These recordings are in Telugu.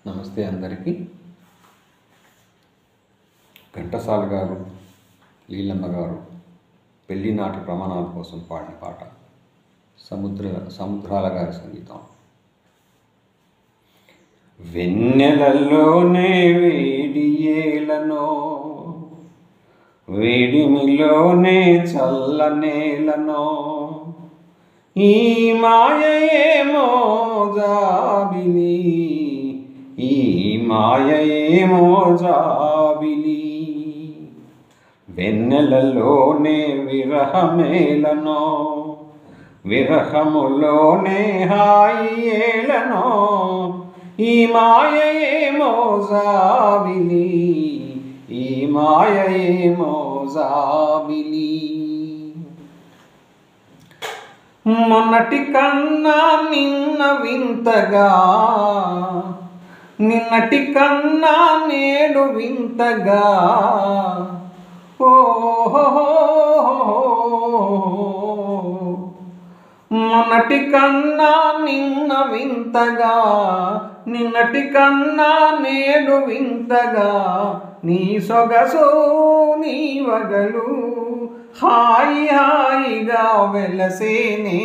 నమస్తే అందరికీ. ఘంటసాల గారు, లీలమ్మ గారు పెళ్లి నాటి ప్రమాణాల కోసం పాడిన పాట. సముద్రాల గారి సంగీతం. వెన్నెలలోనే వేడియేలనో, వేడిమిలోనే చల్లనేలనో, ఈ మాయేమో జాబిలి, ఈ మాయేమో జాబిలి. వెన్నెలలోనే విరహమేలనో, విరహములోనే హాయేలనో, ఈ మాయేమో జాబిలి, ఈ మాయేమో జాబిలి. మొన్నటి కన్నా నిన్న వింతగా, నిన్నటి కన్నా నేడు వింతగా, మొన్నటి కన్నా నిన్న వింతగా, నిన్నటి కన్నా నేడు వింతగా, నీ సొగసు నీ వగలు హాయి హాయిగా వెలసేనే.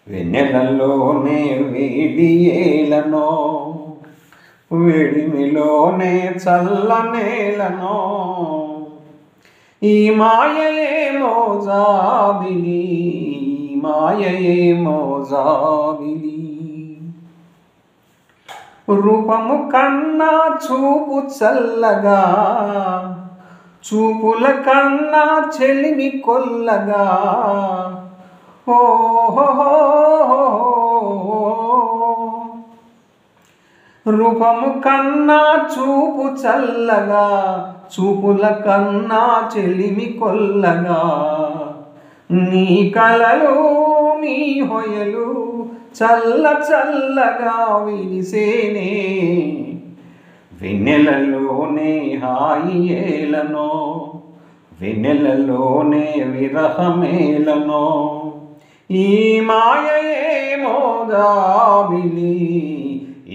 వెన్నెలలోనే వేడియేలనో, వేడిమిలోనే చల్లనేలనో, ఈ మాయేమో జాబిలి, ఈ మాయేమో జాబిలి. రూపము కన్నా చూపు చల్లగా, చూపుల కన్నా చెలిమి కొల్లగా, రూపము కన్నా చూపు చల్లగా, చూపుల కన్నా చెలిమి కొల్లగా, నీ కలలు నీ హొయలు చల్ల చల్లగా విరిసేనే. వెన్నెలలోనే హాయేలనో, వెన్నెలలోనే విరహమేలనో, ఈ మాయేమో జాబిలి,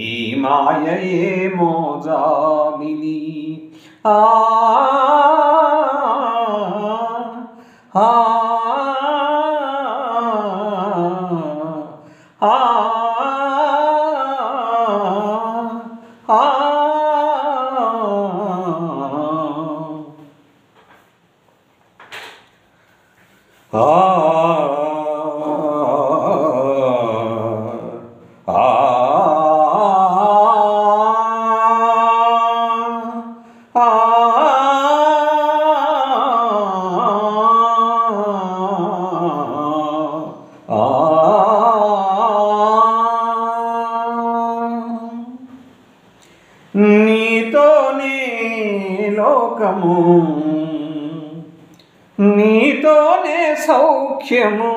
ఈ మాయేమో జాబిలి. ఆ ఆ ఆ నీతోనే లోకము, నీతోనే సౌఖ్యము,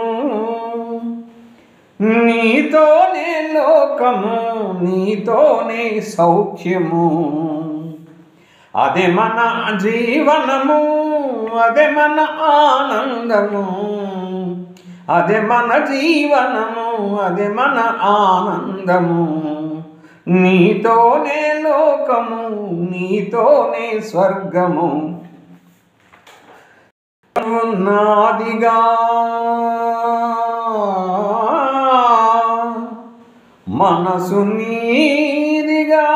నీతోనే లోకము, నీతోనే సౌఖ్యము. అదే మన జీవనము, అదే మన ఆనందము, అదే మన జీవనము, అదే మన ఆనందము. నీతోనే లోకము, నీతోనే స్వర్గము. నాదిగా మనసు నీదిగా,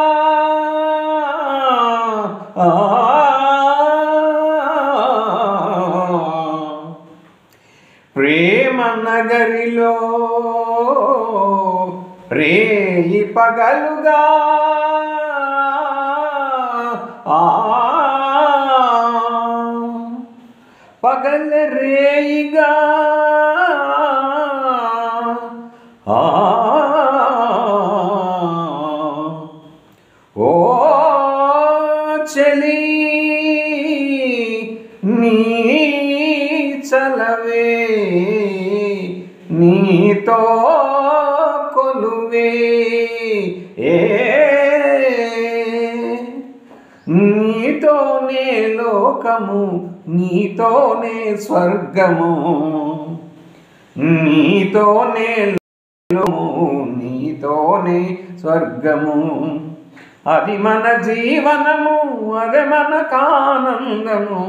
ప్రేమ నగరిలో రేయి పగలుగా, పగల రేయిగా, ఓ చలి నీ చలవే, నీతో కొలువే, నీతోనే లోకము, నీతోనే స్వర్గము, నీతోనే నీతోనే స్వర్గము. అది మన జీవనము, అదే మనకానందము.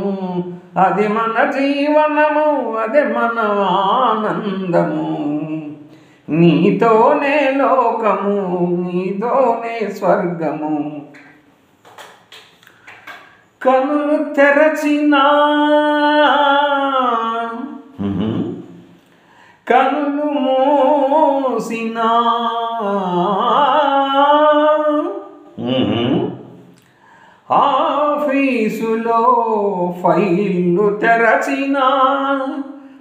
అది మన జీవనము, అదే మన ఆనందము. నీతోనే లోకము, నీతోనే స్వర్గము. కనులు తెరచినా, కనులు మూసినా, ఆఫీసులో ఫైళ్ళు తెరచినా,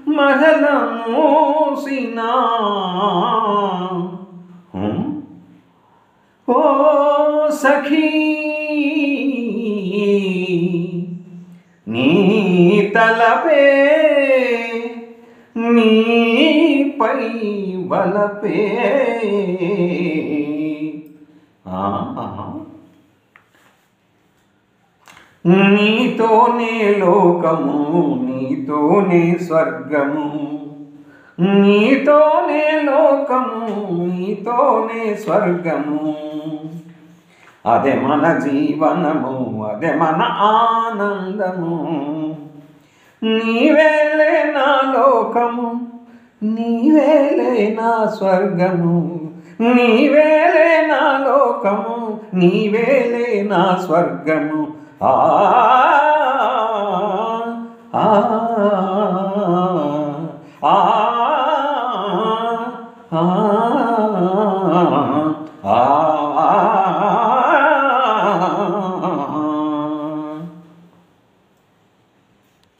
మరల మూసినా, ఓ సఖీ నీ తలపే నీపై బలపే. నీతోనే లోకము, నీతోనే స్వర్గము. నీతోనే లోకము, నీతోనే స్వర్గము. అదే మన జీవనము, అదే మన ఆనందము. నీవేలే నా లోకము, నీవేలే నా స్వర్గము. నీవేలే నా లోకము, నీవేలే నా స్వర్గము. ఆ